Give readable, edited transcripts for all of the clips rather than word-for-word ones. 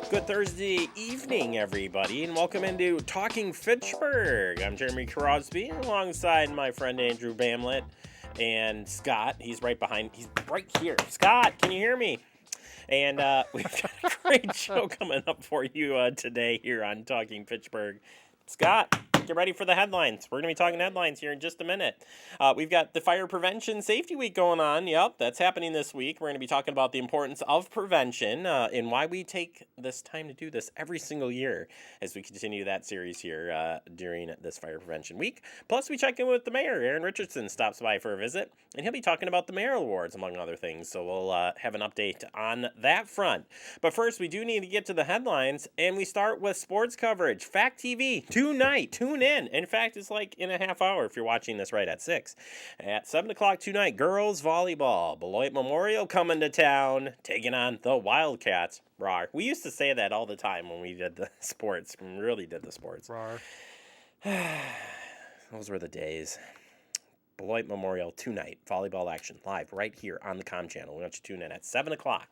Good Thursday evening, everybody, and welcome into Talking Fitchburg. I'm Jeremy Crosby, alongside my friend Andrew Bamlett and Scott. He's right here. Scott, can you hear me? And we've got a great show coming up for you today here on Talking Fitchburg. Scott, get ready for the headlines. We're going to be talking headlines here in just a minute. We've got the Fire Prevention Safety Week going on. Yep, that's happening this week. We're going to be talking about the importance of prevention and why we take this time to do this every single year as we continue that series here during this Fire Prevention Week. Plus, we check in with the mayor. Aaron Richardson stops by for a visit, and he'll be talking about the Mayoral Awards, among other things. So we'll have an update on that front. But first, we do need to get to the headlines, and we start with sports coverage. Fact TV, tonight. Tune in. In fact, it's like in a half hour if you're watching this right at 6. At 7 o'clock tonight, girls volleyball. Beloit Memorial coming to town, taking on the Wildcats. Rawr. We used to say that all the time when we did the sports, when we really did the sports. Rawr. Those were the days. Beloit Memorial tonight, volleyball action live right here on the Com channel. We want you to tune in at 7 o'clock.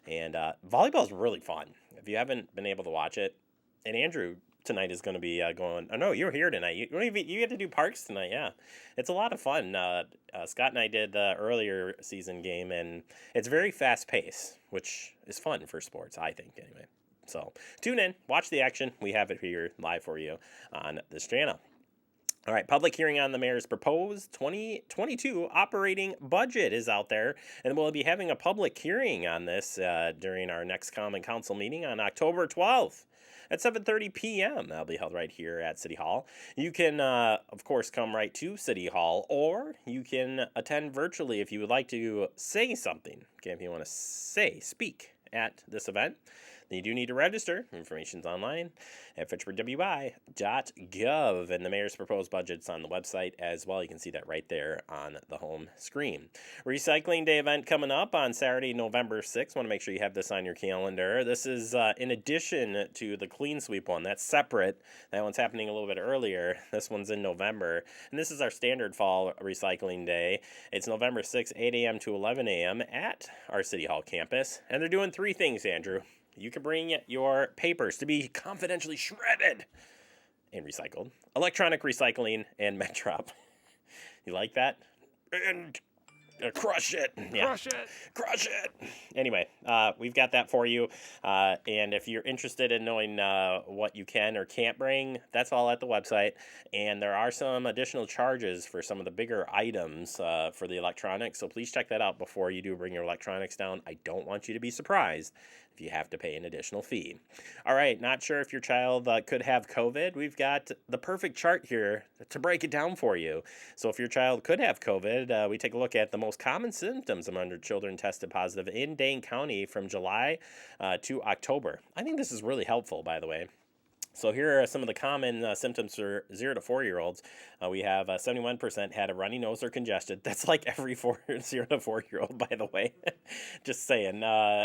And volleyball is really fun. If you haven't been able to watch it, and Andrew tonight is going to be going. Oh no, you're here tonight. You get to do Parks tonight. Yeah, it's a lot of fun. Scott and I did the earlier season game, and it's very fast paced, which is fun for sports, I think. Anyway, so tune in, watch the action. We have it here live for you on this channel. All right, public hearing on the mayor's proposed 2022 operating budget is out there, and we'll be having a public hearing on this during our next Common Council meeting on October 12th. At 7:30 p.m. That'll be held right here at City Hall. You can, of course, come right to City Hall, or you can attend virtually if you would like to say something. Okay, if you want to speak at this event, then you do need to register. Information's online at fitchburgwi.gov, and the mayor's proposed budget's on the website as well. You can see that right there on the home screen. Recycling Day event coming up on Saturday, November 6th. Want to make sure you have this on your calendar. This is in addition to the Clean Sweep one. That's separate. That one's happening a little bit earlier. This one's in November, and this is our standard fall recycling day. It's November 6th, 8 a.m. to 11 a.m. at our City Hall campus, and they're doing 3 things, Andrew. You can bring your papers to be confidentially shredded and recycled. Electronic recycling and Metrop. You like that? And crush it. Yeah. Crush it. Anyway, we've got that for you. And if you're interested in knowing what you can or can't bring, that's all at the website. And there are some additional charges for some of the bigger items for the electronics. So please check that out before you do bring your electronics down. I don't want you to be surprised if you have to pay an additional fee. All right, not sure if your child could have COVID. We've got the perfect chart here to break it down for you. So if your child could have COVID, we take a look at the most common symptoms among children tested positive in Dane County from July to October. I think this is really helpful, by the way. So here are some of the common symptoms for 0 to 4-year-olds. We have 71% had a runny nose or congestion. That's like every 0 to 4-year-old, by the way. Just saying.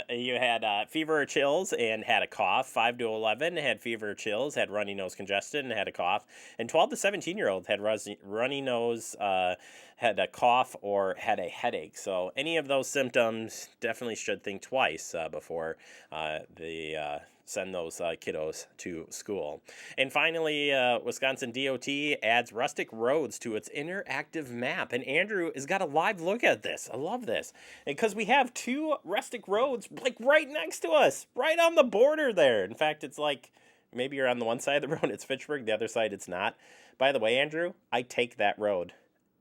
You had fever or chills and had a cough. 5 to 11 had fever or chills, had runny nose, congestion, and had a cough. And 12 to 17-year-olds had runny nose, had a cough, or had a headache. So any of those symptoms, definitely should think twice before they send those kiddos to school. And finally, Wisconsin DOT adds rustic roads to its interactive map. And Andrew has got a live look at this. I love this. Because we have 2 rustic roads like right next to us, right on the border there. In fact, it's like maybe you're on the one side of the road, it's Fitchburg, the other side it's not. By the way, Andrew, I take that road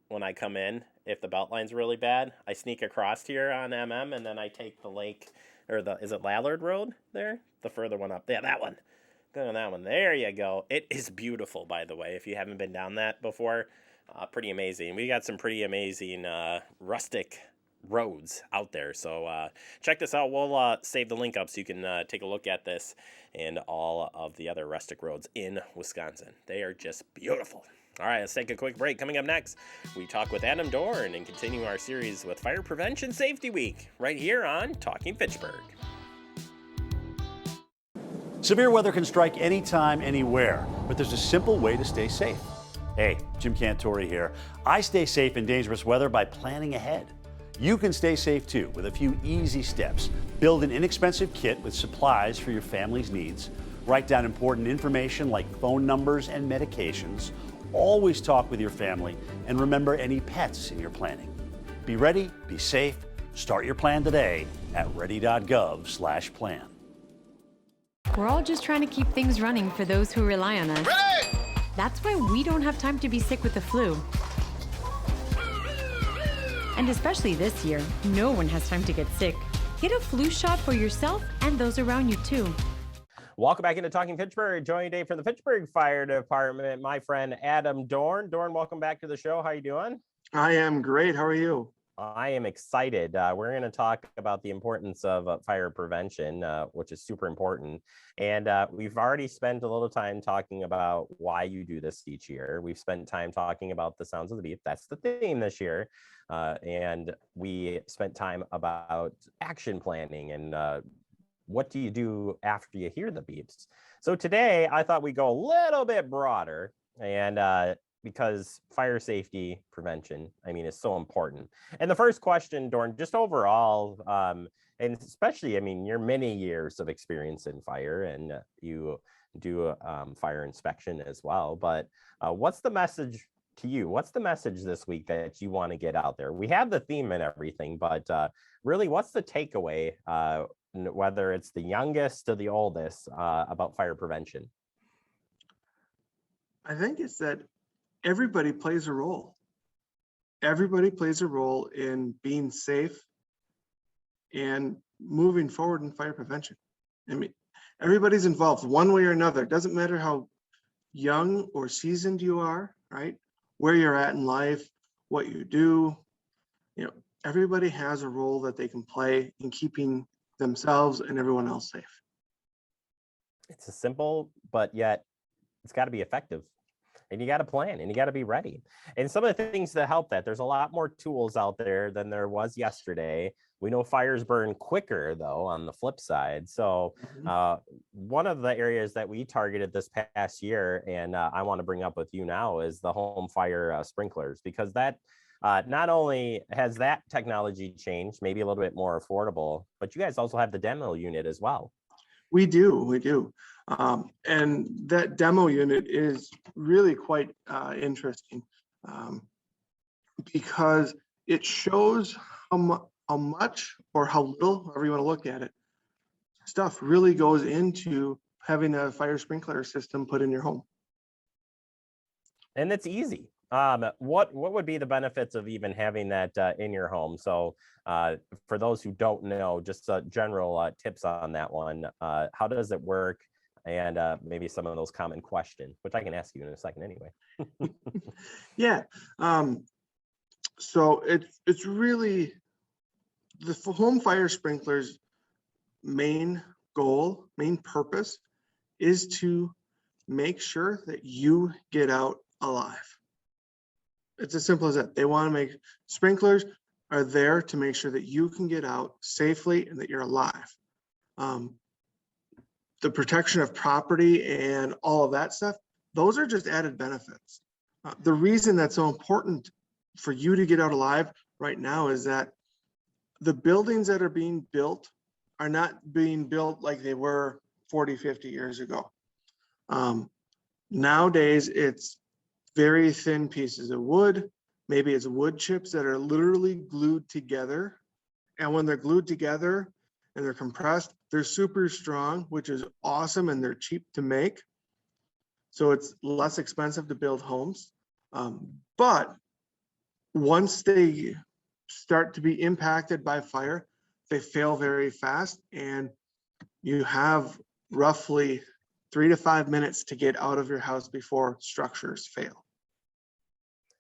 when I come in. If the belt line's really bad, I sneak across here on MM, and then I take the lake, or is it Lallard Road there? The further one up. Yeah, that one. Go on that one. There you go. It is beautiful, by the way, if you haven't been down that before. Pretty amazing. We got some pretty amazing rustic roads out there. So check this out. We'll save the link up so you can take a look at this and all of the other rustic roads in Wisconsin. They are just beautiful. All right, let's take a quick break. Coming up next, we talk with Adam Dorn and continue our series with Fire Prevention Safety Week right here on Talking Fitchburg. Severe weather can strike anytime, anywhere, but there's a simple way to stay safe. Hey, Jim Cantori here. I stay safe in dangerous weather by planning ahead. You can stay safe too with a few easy steps. Build an inexpensive kit with supplies for your family's needs. Write down important information like phone numbers and medications. Always talk with your family and remember any pets in your planning. Be ready, be safe. Start your plan today at ready.gov/plan. We're all just trying to keep things running for those who rely on us. Ready! That's why we don't have time to be sick with the flu. And especially this year, no one has time to get sick. Get a flu shot for yourself and those around you too. Welcome back into Talking Fitchburg. Joining today from the Fitchburg Fire Department, my friend Adam Dorn. Dorn, welcome back to the show. How you doing? I am great. How are you? I am excited. We're going to talk about the importance of fire prevention, which is super important. And we've already spent a little time talking about why you do this each year. We've spent time talking about the sounds of the beep. That's the theme this year. And we spent time about action planning and what do you do after you hear the beeps. So today I thought we'd go a little bit broader and because fire safety prevention, I mean, is so important. And the first question, Dorn, just overall, and especially, I mean, your many years of experience in fire and you do fire inspection as well, but what's the message to you? What's the message this week that you want to get out there? We have the theme and everything, but really, what's the takeaway, whether it's the youngest to the oldest, about fire prevention? I think it's that everybody plays a role. Everybody plays a role in being safe and moving forward in fire prevention. I mean, everybody's involved one way or another. It doesn't matter how young or seasoned you are, right? Where you're at in life, what you do, everybody has a role that they can play in keeping themselves and everyone else safe. It's a simple, but yet it's got to be effective. And you got to plan and you got to be ready. And some of the things that help that, there's a lot more tools out there than there was yesterday. We know fires burn quicker, though, on the flip side. So one of the areas that we targeted this past year, and I want to bring up with you now, is the home fire sprinklers, because that not only has that technology changed, maybe a little bit more affordable, but you guys also have the demo unit as well. We do. And that demo unit is really quite interesting because it shows how much or how little, however you want to look at it, stuff really goes into having a fire sprinkler system put in your home. And it's easy. What would be the benefits of even having that in your home? So for those who don't know, just general tips on that one. How does it work? And maybe some of those common questions, which I can ask you in a second anyway. Yeah. So it's really the home fire sprinklers main goal, main purpose is to make sure that you get out alive. It's as simple as that. They want to make sprinklers are there to make sure that you can get out safely and that you're alive. The protection of property and all of that stuff, those are just added benefits. The reason that's so important for you to get out alive right now is that the buildings that are being built are not being built like they were 40, 50 years ago. Nowadays, it's very thin pieces of wood. Maybe it's wood chips that are literally glued together. And when they're glued together and they're compressed, they're super strong, which is awesome, and they're cheap to make. So it's less expensive to build homes. But once they start to be impacted by fire, they fail very fast, and you have roughly 3 to 5 minutes to get out of your house before structures fail.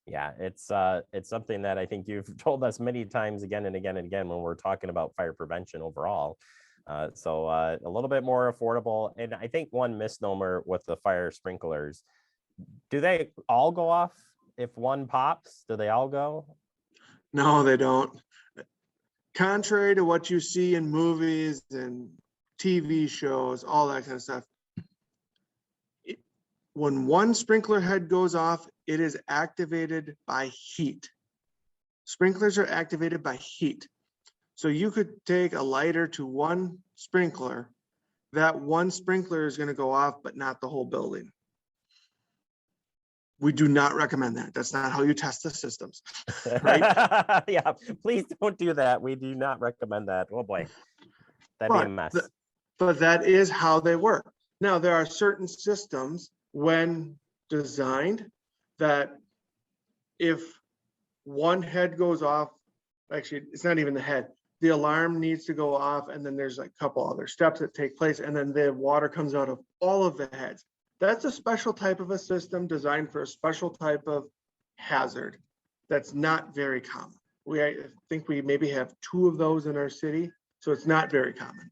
Yeah, it's something that I think you've told us many times again and again and again when we're talking about fire prevention overall. So a little bit more affordable. And I think one misnomer with the fire sprinklers, do they all go off if one pops? Do they all go? No, they don't. Contrary to what you see in movies and TV shows, all that kind of stuff, when one sprinkler head goes off, it is activated by heat. Sprinklers are activated by heat. So you could take a lighter to one sprinkler. That one sprinkler is going to go off, but not the whole building. We do not recommend that. That's not how you test the systems, right? Yeah, please don't do that. We do not recommend that. Oh boy, that'd be a mess. But that is how they work. Now, there are certain systems when designed that if one head goes off, actually, it's not even the head, the alarm needs to go off, and then there's like a couple other steps that take place, and then the water comes out of all of the heads. That's a special type of a system designed for a special type of hazard that's not very common. I think we maybe have 2 of those in our city, so it's not very common.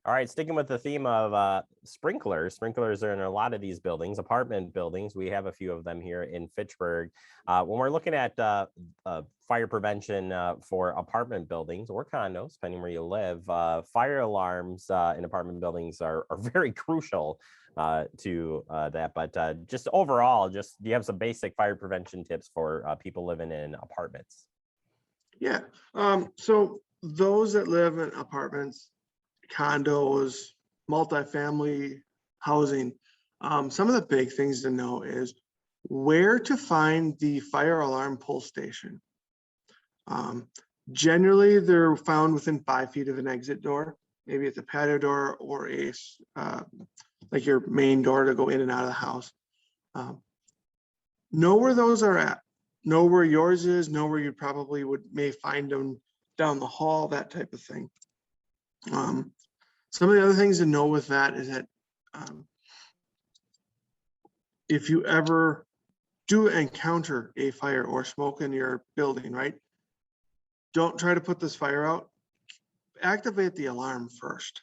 All right, sticking with the theme of sprinklers. Sprinklers are in a lot of these buildings, apartment buildings. We have a few of them here in Fitchburg. When we're looking at fire prevention for apartment buildings or condos, depending where you live, fire alarms in apartment buildings are very crucial to that. But just overall, do you have some basic fire prevention tips for people living in apartments? Yeah, so those that live in apartments, condos, multifamily housing, some of the big things to know is where to find the fire alarm pull station. Generally, they're found within 5 feet of an exit door. Maybe it's a patio door or a like your main door to go in and out of the house. Know where those are at. Know where yours is. Know where you probably may find them down the hall. That type of thing. Some of the other things to know with that is that if you ever do encounter a fire or smoke in your building, right? Don't try to put this fire out. Activate the alarm first.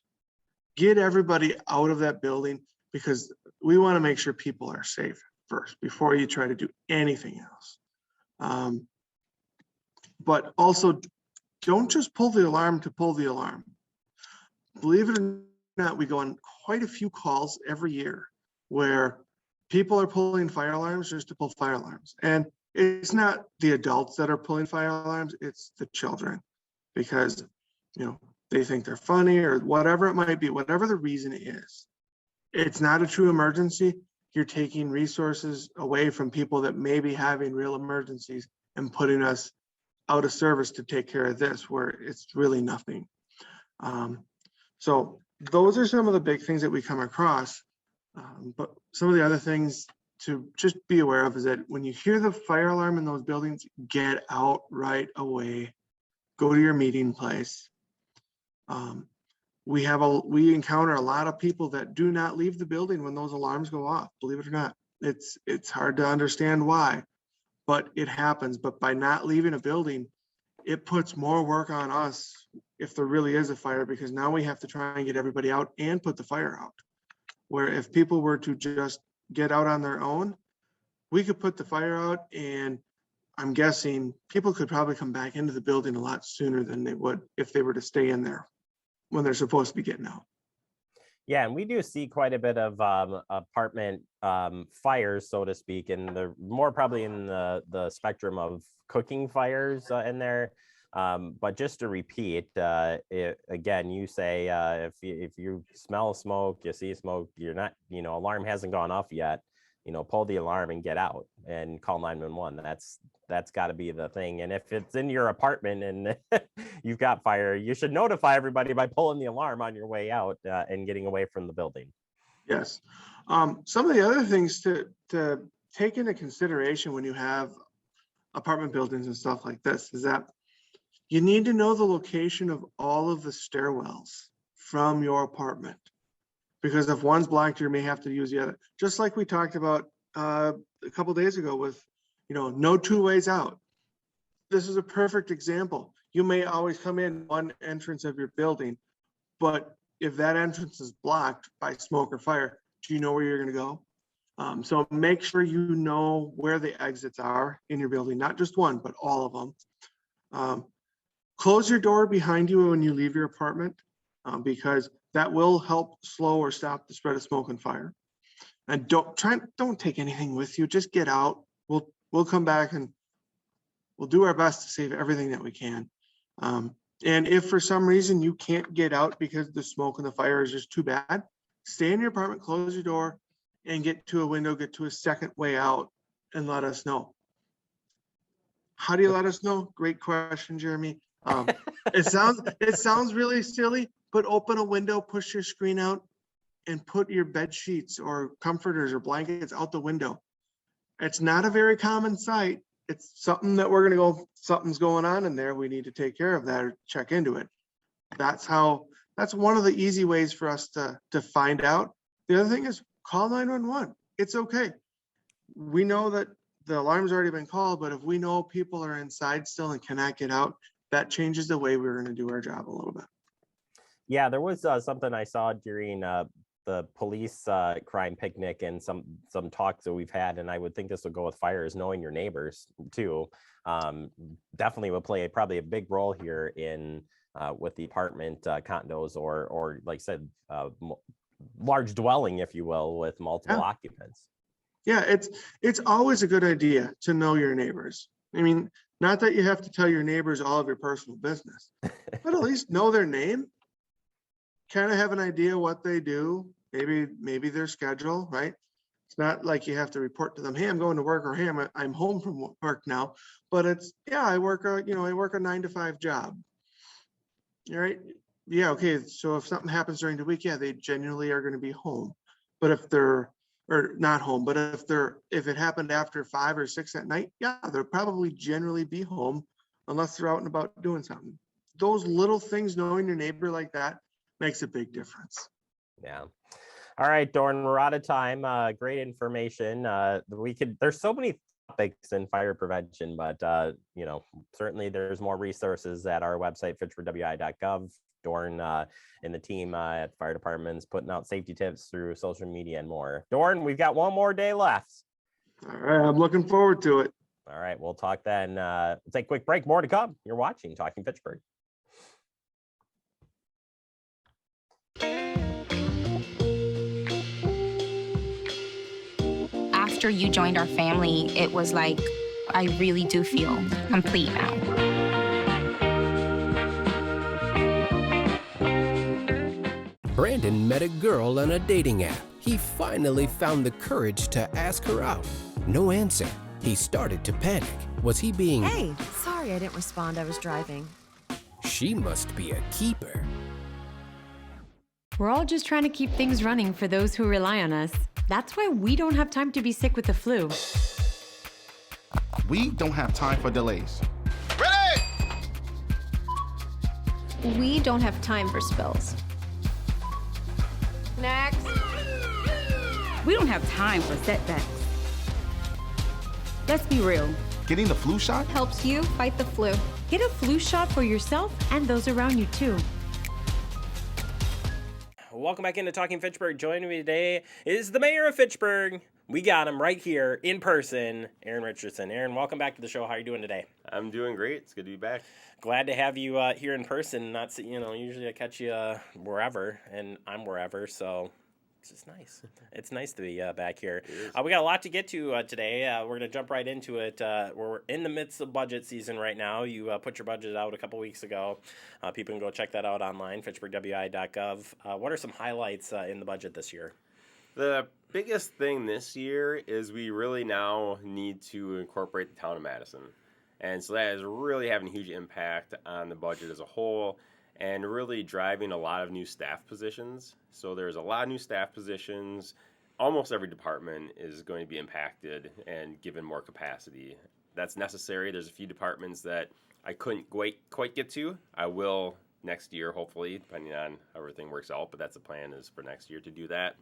Get everybody out of that building, because we want to make sure people are safe first before you try to do anything else. But also, don't just pull the alarm to pull the alarm. Believe it or not, we go on quite a few calls every year where people are pulling fire alarms just to pull fire alarms. And it's not the adults that are pulling fire alarms, it's the children, because, they think they're funny or whatever it might be, whatever the reason is. It's not a true emergency. You're taking resources away from people that may be having real emergencies and putting us out of service to take care of this, where it's really nothing. So those are some of the big things that we come across. But some of the other things to just be aware of is that when you hear the fire alarm in those buildings, get out right away. Go to your meeting place. We encounter a lot of people that do not leave the building when those alarms go off. Believe it or not, it's hard to understand why, but it happens. But by not leaving a building, it puts more work on us if there really is a fire, because now we have to try and get everybody out and put the fire out. Where if people were to just get out on their own, we could put the fire out, and I'm guessing people could probably come back into the building a lot sooner than they would if they were to stay in there when they're supposed to be getting out. Yeah, and we do see quite a bit of apartment fires, so to speak, and the more probably in the spectrum of cooking fires in there. But just to repeat, again, you say if you smell smoke, you see smoke, you're not, alarm hasn't gone off yet, pull the alarm and get out and call 911. That's got to be the thing. And if it's in your apartment and you've got fire, you should notify everybody by pulling the alarm on your way out and getting away from the building. Yes. Some of the other things to take into consideration when you have apartment buildings and stuff like this is that you need to know the location of all of the stairwells from your apartment, because if one's blocked, you may have to use the other. Just like we talked about a couple days ago with, no 2 ways out. This is a perfect example. You may always come in one entrance of your building, but if that entrance is blocked by smoke or fire, do you know where you're going to go? So make sure you know where the exits are in your building, not just one, but all of them. Close your door behind you when you leave your apartment, because that will help slow or stop the spread of smoke and fire. And don't take anything with you. Just get out. We'll come back and we'll do our best to save everything that we can. And if for some reason you can't get out because the smoke and the fire is just too bad, stay in your apartment, close your door, and get to a window, get to a second way out, and let us know. How do you let us know? Great question, Jeremy. It sounds really silly, but open a window, push your screen out, and put your bed sheets or comforters or blankets out the window. It's not a very common sight. It's something that we're gonna go, something's going on in there. We need to take care of that or check into it. That's one of the easy ways for us to find out. The other thing is call 911. It's okay. We know that the alarm's already been called, but if we know people are inside still and cannot get out, that changes the way we're going to do our job a little bit. Yeah, there was something I saw during the police crime picnic and some talks that we've had, and I would think this would go with fire, is knowing your neighbors too. Definitely would play probably a big role here in with the apartment condos or like I said, large dwelling, if you will, with multiple occupants. Yeah, it's always a good idea to know your neighbors. I mean, not that you have to tell your neighbors all of your personal business, but at least know their name, kind of have an idea what they do, maybe their schedule, right? It's not like you have to report to them, hey, I'm going to work, or hey, I'm home from work now, but it's, yeah, I work a 9-to-5 job. All right. Yeah. Okay. So if something happens during the week, yeah, they genuinely are going to be home. But if they're, or not home, but if it happened after 5 or 6 at night, yeah, they'll probably generally be home unless they're out and about doing something. Those little things, knowing your neighbor like that, makes a big difference. Yeah. All right, Dorn, we're out of time. Great information. There's so many topics in fire prevention, but certainly there's more resources at our website, fitchburgwi.gov. Dorn and the team at fire departments putting out safety tips through social media and more. Dorn, we've got one more day left. All right, I'm looking forward to it. All right, we'll talk then. We'll take a quick break. More to come. You're watching Talking Fitchburg. After you joined our family, it was like, I really do feel complete now. Brandon met a girl on a dating app. He finally found the courage to ask her out. No answer. He started to panic. Was he being... Hey, sorry I didn't respond. I was driving. She must be a keeper. We're all just trying to keep things running for those who rely on us. That's why we don't have time to be sick with the flu. We don't have time for delays. Ready! We don't have time for spills. Next. We don't have time for setbacks. Let's be real. Getting the flu shot helps you fight the flu. Get a flu shot for yourself and those around you too. Welcome back into Talking Fitchburg. Joining me today is the mayor of Fitchburg. We got him right here in person, Aaron Richardson. Aaron, welcome back to the show. How are you doing today? I'm doing great. It's good to be back. Glad to have you here in person. Not, usually I catch you wherever, and I'm wherever, so it's just nice. It's nice to be back here. We got a lot to get to today. We're going to jump right into it. We're in the midst of budget season right now. You put your budget out a couple weeks ago. People can go check that out online, fitchburgwi.gov. What are some highlights in the budget this year? The biggest thing this year is we really now need to incorporate the town of Madison. And so that is really having a huge impact on the budget as a whole and really driving a lot of new staff positions. So there's a lot of new staff positions. Almost every department is going to be impacted and given more capacity. That's necessary. There's a few departments that I couldn't quite get to. I will next year, hopefully, depending on how everything works out. But that's the plan, is for next year to do that.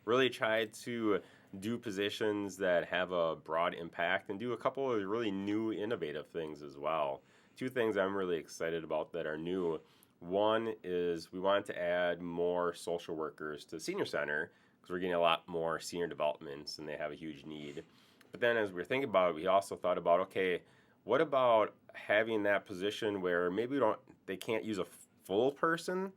Really try to do positions that have a broad impact and do a couple of really new, innovative things as well. Two things I'm really excited about that are new. One is we want to add more social workers to the senior center because we're getting a lot more senior developments and they have a huge need. But then as we were thinking about it, we also thought about, okay, what about having that position where maybe they can't use a full person,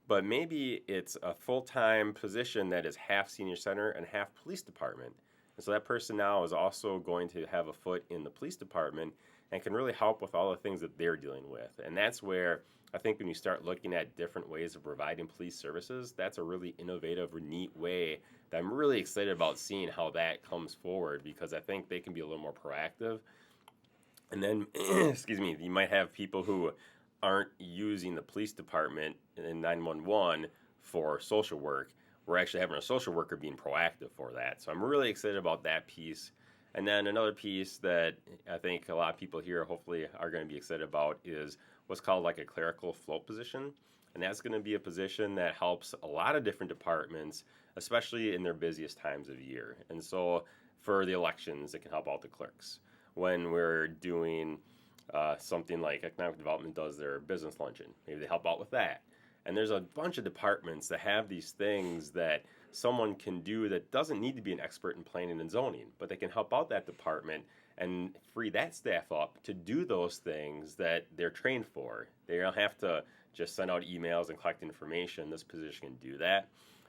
but maybe it's a full-time position that is half senior center and half police department. And so that person now is also going to have a foot in the police department and can really help with all the things that they're dealing with. And that's where I think when you start looking at different ways of providing police services, that's a really innovative or neat way that I'm really excited about seeing how that comes forward, because I think they can be a little more proactive. And then, excuse me, you might have people who aren't using the police department in 911 for social work. We're actually having a social worker being proactive for that. So I'm really excited about that piece. And then another piece that I think a lot of people here hopefully are going to be excited about is what's called like a clerical float position. And that's going to be a position that helps a lot of different departments, especially in their busiest times of year. And so for the elections, it can help out the clerks. When we're doing something like economic development does their business luncheon, maybe they help out with that. And there's a bunch of departments that have these things that someone can do that doesn't need to be an expert in planning and zoning, but they can help out that department and free that staff up to do those things that they're trained for. They don't have to just send out emails and collect information. This position can do that.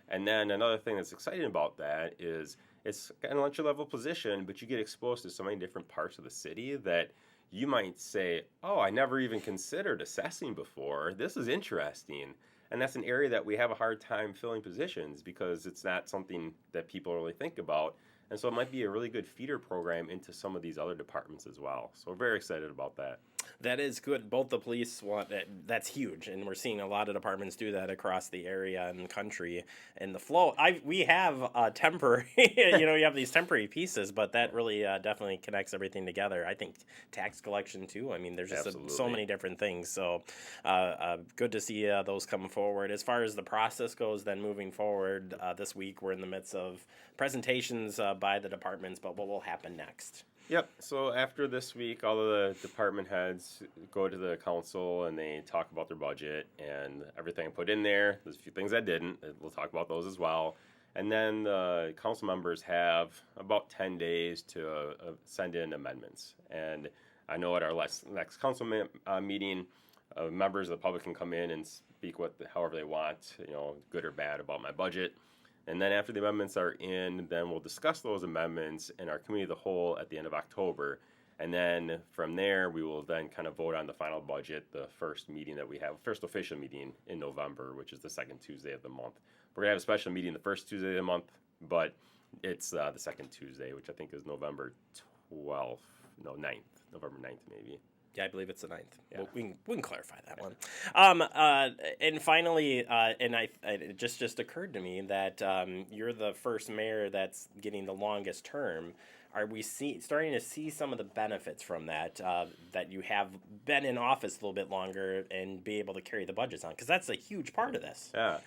And then another thing that's exciting about that is it's an entry-level position, but you get exposed to so many different parts of the city that you might say, oh, I never even considered assessing before. This is interesting. And that's an area that we have a hard time filling positions because it's not something that people really think about. And so it might be a really good feeder program into some of these other departments as well. So we're very excited about that. That is good. Both the police want that's huge, and we're seeing a lot of departments do that across the area and the country. And the flow, we have temporary, you have these temporary pieces, but that really definitely connects everything together. I think tax collection too. I mean, there's just so many different things. So good to see those come forward. As far as the process goes, then moving forward, this week we're in the midst of presentations by the departments, but what will happen next? Yep. So after this week, all of the department heads go to the council and they talk about their budget and everything I put in there. There's a few things I didn't. We'll talk about those as well. And then the council members have about 10 days to send in amendments. And I know at our next council meeting, members of the public can come in and speak however they want, good or bad about my budget. And then after the amendments are in, then we'll discuss those amendments in our committee of the whole at the end of October. And then from there, we will then kind of vote on the final budget, the first meeting that we have, first official meeting in November, which is the second Tuesday of the month. We're going to have a special meeting the first Tuesday of the month, but it's the second Tuesday, which I think is November 9th, November 9th maybe. Yeah, I believe it's the 9th. Yeah. We can clarify that one. And finally, it just occurred to me that you're the first mayor that's getting the longest term. Are we starting to see some of the benefits from that, that you have been in office a little bit longer and be able to carry the budgets on? Because that's a huge part of this. Yeah.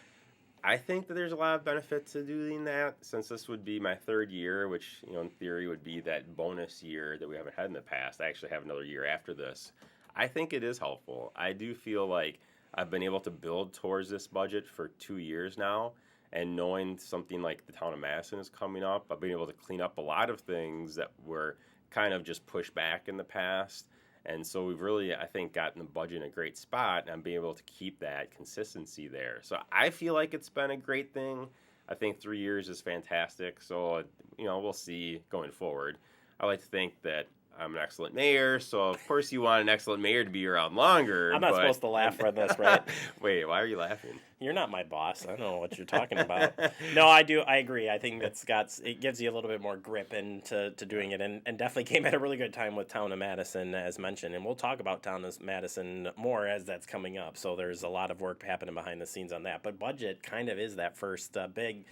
I think that there's a lot of benefits to doing that, since this would be my third year, which, in theory would be that bonus year that we haven't had in the past. I actually have another year after this. I think it is helpful. I do feel like I've been able to build towards this budget for 2 years now, and knowing something like the town of Madison is coming up, I've been able to clean up a lot of things that were kind of just pushed back in the past. And so we've really, I think, gotten the budget in a great spot, and I'm being able to keep that consistency there. So I feel like it's been a great thing. I think 3 years is fantastic. So, we'll see going forward. I like to think that I'm an excellent mayor, so of course you want an excellent mayor to be around longer. I'm not supposed to laugh for this, right? Wait, why are you laughing? You're not my boss. I don't know what you're talking about. No, I do. I agree. I think it gives you a little bit more grip into doing it, and definitely came at a really good time with Town of Madison, as mentioned. And we'll talk about Town of Madison more as that's coming up. So there's a lot of work happening behind the scenes on that. But budget kind of is that first big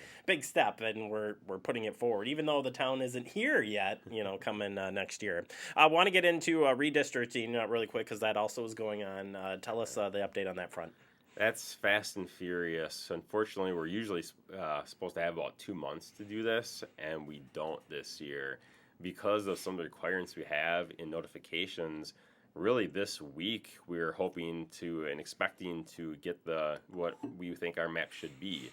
step, and we're putting it forward, even though the town isn't here yet. Coming next year. I want to get into redistricting really quick because that also is going on. Tell us the update on that front. That's fast and furious. Unfortunately, we're usually supposed to have about 2 months to do this, and we don't this year because of some of the requirements we have in notifications. Really, this week we're hoping to and expecting to get what we think our map should be,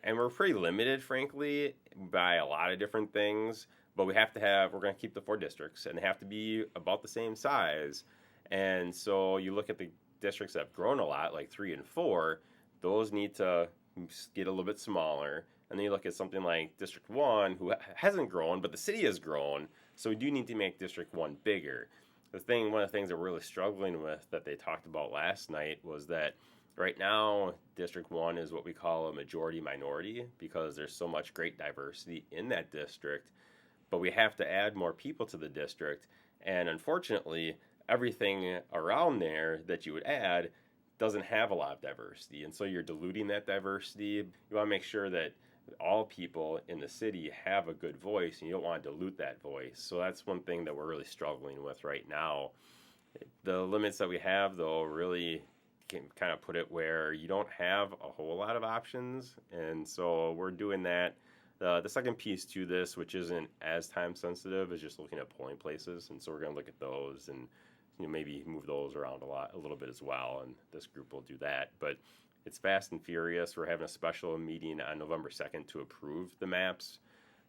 and we're pretty limited, frankly, by a lot of different things. But we're going to keep the 4 districts, and they have to be about the same size. And so you look at the districts that have grown a lot, like 3 and 4, those need to get a little bit smaller. And then you look at something like District 1, who hasn't grown, but the city has grown, so we do need to make District 1 bigger. one of the things that we're really struggling with that they talked about last night was that right now, District 1 is what we call a majority-minority because there's so much great diversity in that district, but we have to add more people to the district, and unfortunately, everything around there that you would add doesn't have a lot of diversity, and so you're diluting that diversity. You want to make sure that all people in the city have a good voice, and you don't want to dilute that voice. So that's one thing that we're really struggling with right now. The limits that we have, though, really can kind of put it where you don't have a whole lot of options, and so we're doing that. The second piece to this, which isn't as time sensitive, is just looking at polling places, and so we're going to look at those and maybe move those around a little bit as well, and this group will do that. But it's fast and furious. We're having a special meeting on November 2nd to approve the maps,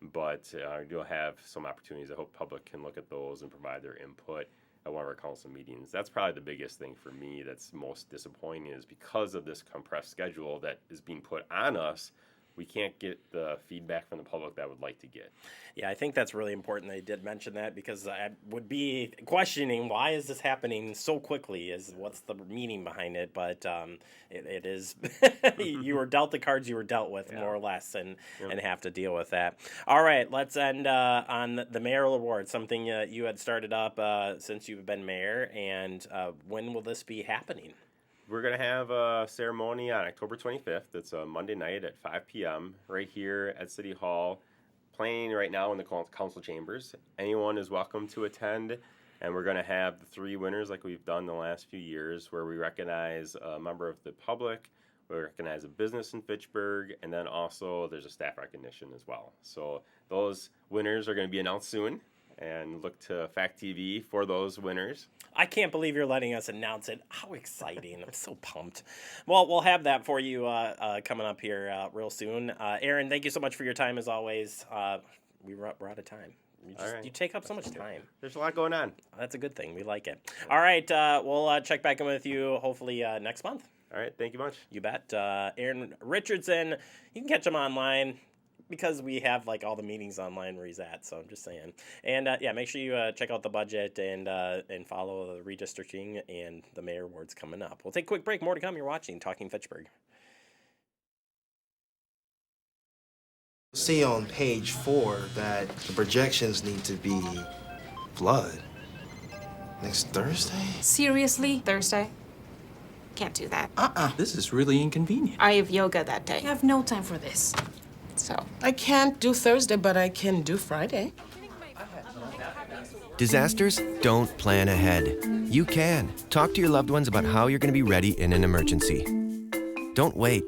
but you'll have some opportunities. I hope public can look at those and provide their input at one of our council meetings. That's probably the biggest thing for me that's most disappointing, is because of this compressed schedule that is being put on us, we can't get the feedback from the public that would like to get. Yeah, I think that's really important that you did mention that, because I would be questioning why is this happening so quickly, what's the meaning behind it, but it is, you were dealt the cards you were dealt with, more or less, and have to deal with that. All right, let's end on the Mayoral Awards, something you had started up since you've been mayor, and when will this be happening? We're going to have a ceremony on October 25th. It's a Monday night at 5 p.m. right here at City Hall, playing right now in the council chambers. Anyone is welcome to attend, and we're going to have the 3 winners like we've done the last few years, where we recognize a member of the public, we recognize a business in Fitchburg, and then also there's a staff recognition as well. So those winners are going to be announced soon, and look to Fact TV for those winners. I can't believe you're letting us announce it. How exciting. I'm so pumped. Well, we'll have that for you coming up here real soon. Aaron, thank you so much for your time as always. We're out of time. You take up so much time. There's a lot going on. That's a good thing. We like it. All right. We'll check back in with you hopefully next month. All right. Thank you much. You bet. Aaron Richardson, you can catch him online, because we have like all the meetings online where he's at, so I'm just saying. And make sure you check out the budget and follow the redistricting and the Mayor Awards coming up. We'll take a quick break. More to come. You're watching Talking Fitchburg. See on page 4 that the projections need to be flood next Thursday. Seriously? Thursday? Can't do that. This is really inconvenient. I have yoga that day. I have no time for this. So I can't do Thursday, but I can do Friday. Disasters don't plan ahead. You can. Talk to your loved ones about how you're going to be ready in an emergency. Don't wait.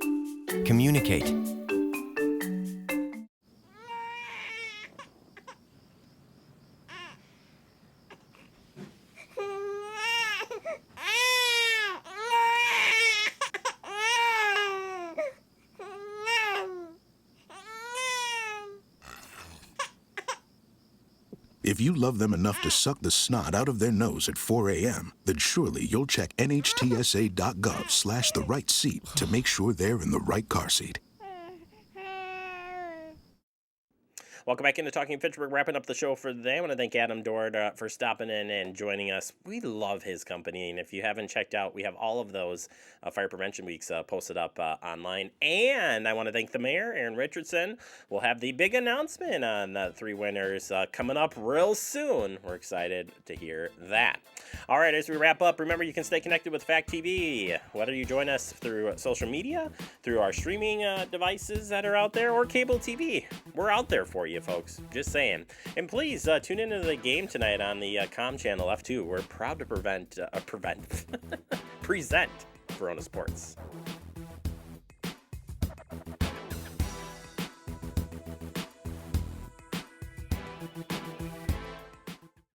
Communicate. If you love them enough to suck the snot out of their nose at 4 a.m., then surely you'll check NHTSA.gov/the right seat to make sure they're in the right car seat. Welcome back into Talking Fitchburg, wrapping up the show for today. I want to thank Adam Dord for stopping in and joining us. We love his company, and if you haven't checked out, we have all of those Fire Prevention Weeks posted up online. And I want to thank the mayor, Aaron Richardson. We'll have the big announcement on the 3 winners coming up real soon. We're excited to hear that. All right, as we wrap up, remember you can stay connected with Fact TV, whether you join us through social media, through our streaming devices that are out there, or cable TV. We're out there for you, folks. Just saying. And please tune into the game tonight on the comm channel F2. We're proud to present Corona Sports.